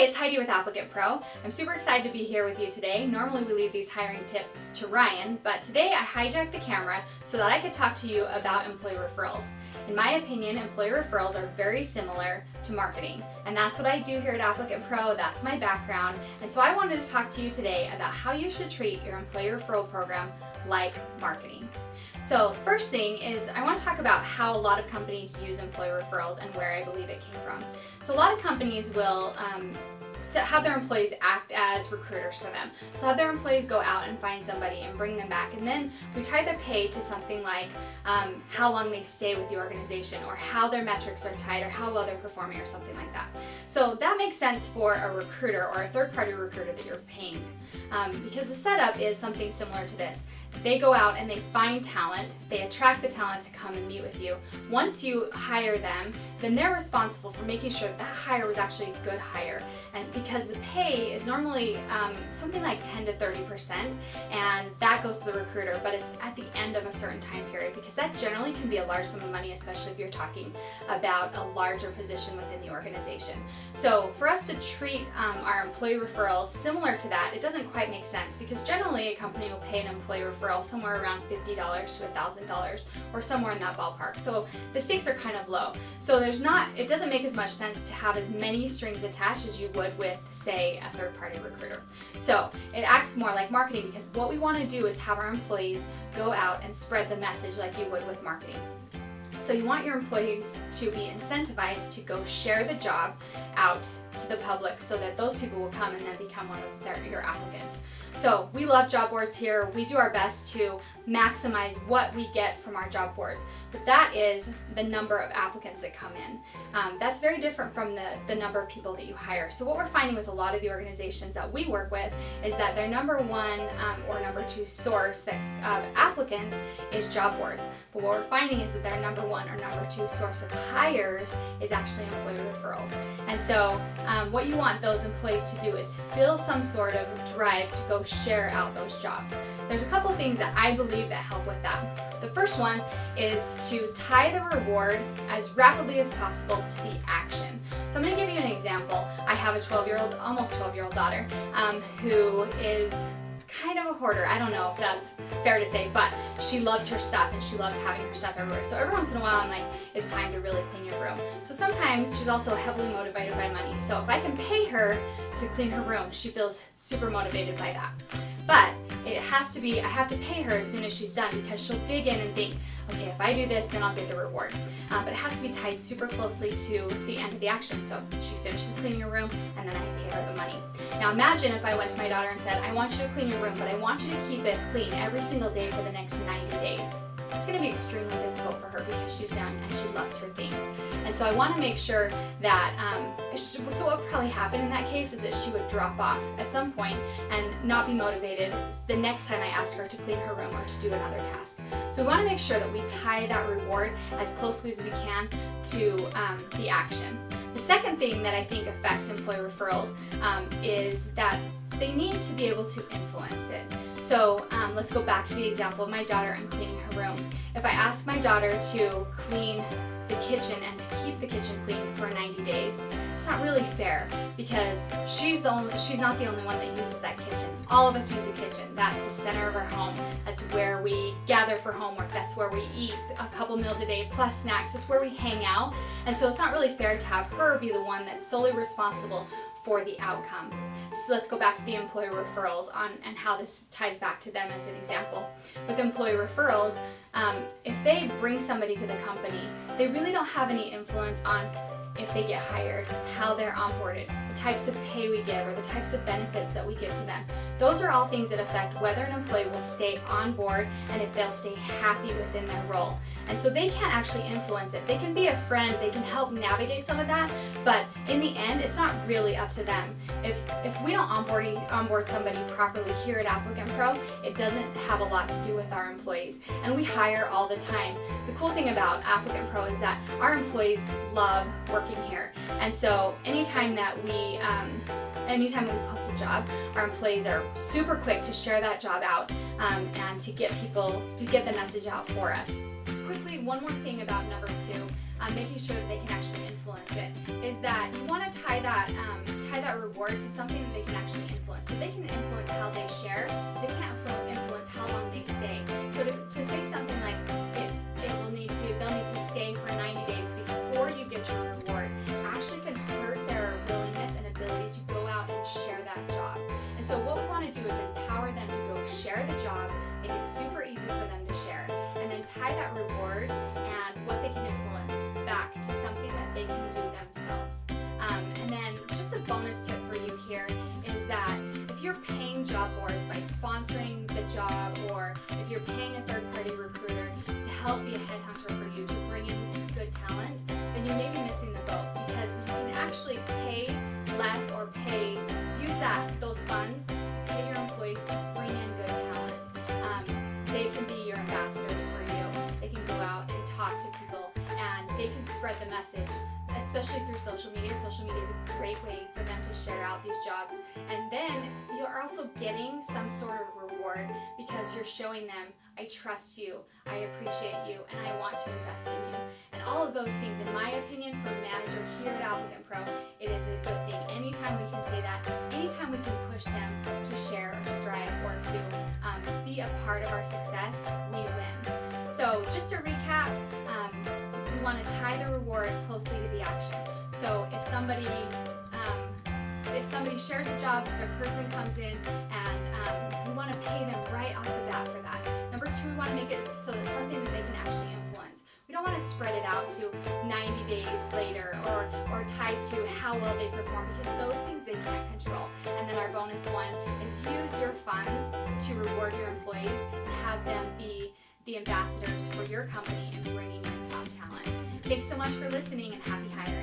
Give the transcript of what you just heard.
it's Heidi with ApplicantPro. I'm super excited to be here with you today. Normally we leave these hiring tips to Ryan, but today I hijacked the camera so that I could talk to you about employee referrals. In my opinion, employee referrals are very similar to marketing, and that's what I do here at ApplicantPro. That's my background, and so I wanted to talk to you today about how you should treat your employee referral program like marketing. So first thing is I want to talk about how a lot of companies use employee referrals and where I believe it came from. So a lot of companies will have their employees act as recruiters for them. So have their employees go out and find somebody and bring them back, and then we tie the pay to something like how long they stay with the organization, or how their metrics are tied, or how well they're performing, or something like that. So that makes sense for a recruiter or a third-party recruiter that you're paying, because the setup is something similar to this. They go out and they find talent, they attract the talent to come and meet with you. Once you hire them, then they're responsible for making sure that hire was actually a good hire. And because the pay is normally something like 10 to 30%, and that goes to the recruiter, but it's at the end of a certain time period, because that generally can be a large sum of money, especially if you're talking about a larger position within the organization. So for us to treat our employee referrals similar to that, it doesn't quite make sense, because generally a company will pay an employee referral somewhere around $50 to $1,000, or somewhere in that ballpark. So the stakes are kind of low. So it doesn't make as much sense to have as many strings attached as you would with, say, a third-party recruiter. So it acts more like marketing, because what we want to do is have our employees go out and spread the message like you would with marketing. So you want your employees to be incentivized to go share the job out to the public, so that those people will come and then become one of your applicants. So we love job boards here. We do our best to maximize what we get from our job boards, but that is the number of applicants that come in. That's very different from the number of people that you hire. So what we're finding with a lot of the organizations that we work with is that their number one or number two source of applicants is job boards. But what we're finding is that their number one or number two source of hires is actually employee referrals. And so what you want those employees to do is feel some sort of drive to go share out those jobs. There's a couple things that I believe that help with that. The first one is to tie the reward as rapidly as possible to the action. So I'm going to give you an example. I have a almost 12-year-old daughter who is kind of a hoarder. I don't know if that's fair to say, but she loves her stuff and she loves having her stuff everywhere. So every once in a while I'm like, it's time to really clean your room. So sometimes she's also heavily motivated by money. So if I can pay her to clean her room, she feels super motivated by that. But it has to be, I have to pay her as soon as she's done, because she'll dig in and think, okay, if I do this, then I'll get the reward. But it has to be tied super closely to the end of the action. So she finishes cleaning her room, and then I pay her the money. Now imagine if I went to my daughter and said, I want you to clean your room, but I want you to keep it clean every single day for the next 90 days. It's going to be extremely difficult for her, because she's young and she loves her things. And so I want to make sure that, so what would probably happen in that case is that she would drop off at some point and not be motivated the next time I ask her to clean her room or to do another task. So we want to make sure that we tie that reward as closely as we can to the action. The second thing that I think affects employee referrals is that they need to be able to influence it. So let's go back to the example of my daughter and cleaning her room. If I ask my daughter to clean the kitchen and to keep the kitchen clean for 90 days, it's not really fair, because she's not the only one that uses that kitchen. All of us use the kitchen. That's the center of our home. That's where we gather for homework. That's where we eat a couple meals a day plus snacks. That's where we hang out. And so it's not really fair to have her be the one that's solely responsible for the outcome. So let's go back to the employee referrals and how this ties back to them as an example. With employee referrals, if they bring somebody to the company, they really don't have any influence on if they get hired, how they're onboarded, the types of pay we give, or the types of benefits that we give to them. Those are all things that affect whether an employee will stay on board and if they'll stay happy within their role. And so they can't actually influence it. They can be a friend, they can help navigate some of that, but in the end, it's not really up to them. If we don't onboard somebody properly here at ApplicantPro, it doesn't have a lot to do with our employees. And we hire all the time. The cool thing about ApplicantPro is that our employees love working here. And so anytime we post a job, our employees are super quick to share that job out and to get the message out for us. quickly, one more thing about number 2, making sure that they can actually influence it, is that you want to tie that reward to something that they can actually influence. So they can influence how they share, they can't influence how long they stay. So to say something like they'll need to stay for 90 days before you get your reward actually can hurt their willingness and ability to go out and share that job. And so what we want to do is empower them to go share the job, make it super easy for them to share, and then tie that reward and what they can influence back to something that they can do themselves. And then just a bonus tip for you here is that if you're paying job boards by sponsoring the job, or if you're paying a third-party recruiter to help be a headhunter for you to bring in good talent, then you may be missing the boat, because you can actually pay less or use those funds to pay your employees to bring in good talent. They can be your ambassadors for you. They can go out and talk to people, and they can spread the message, especially through social media. Social media is a great way for them to share out these jobs. And then you're also getting some sort of reward because you're showing them, I trust you, I appreciate you, and I want to invest in you. And all of those things, in my opinion, for a manager here at ApplicantPro, it is a good thing. Anytime we can say that, anytime we can push them to share or to drive or to be a part of our success, we win. So just to recap, we want to tie the reward closely to the action. So if somebody shares a job, their person comes in, and we want to pay them right off the bat for that. Number 2, we want to make it so that it's something that they can actually influence. We don't want to spread it out to 90 days later or tied to how well they perform, because those things they can't control. And then our bonus one is use your funds to reward your employees and have them be the ambassadors for your company and bringing in top talent. Thanks so much for listening, and happy hiring.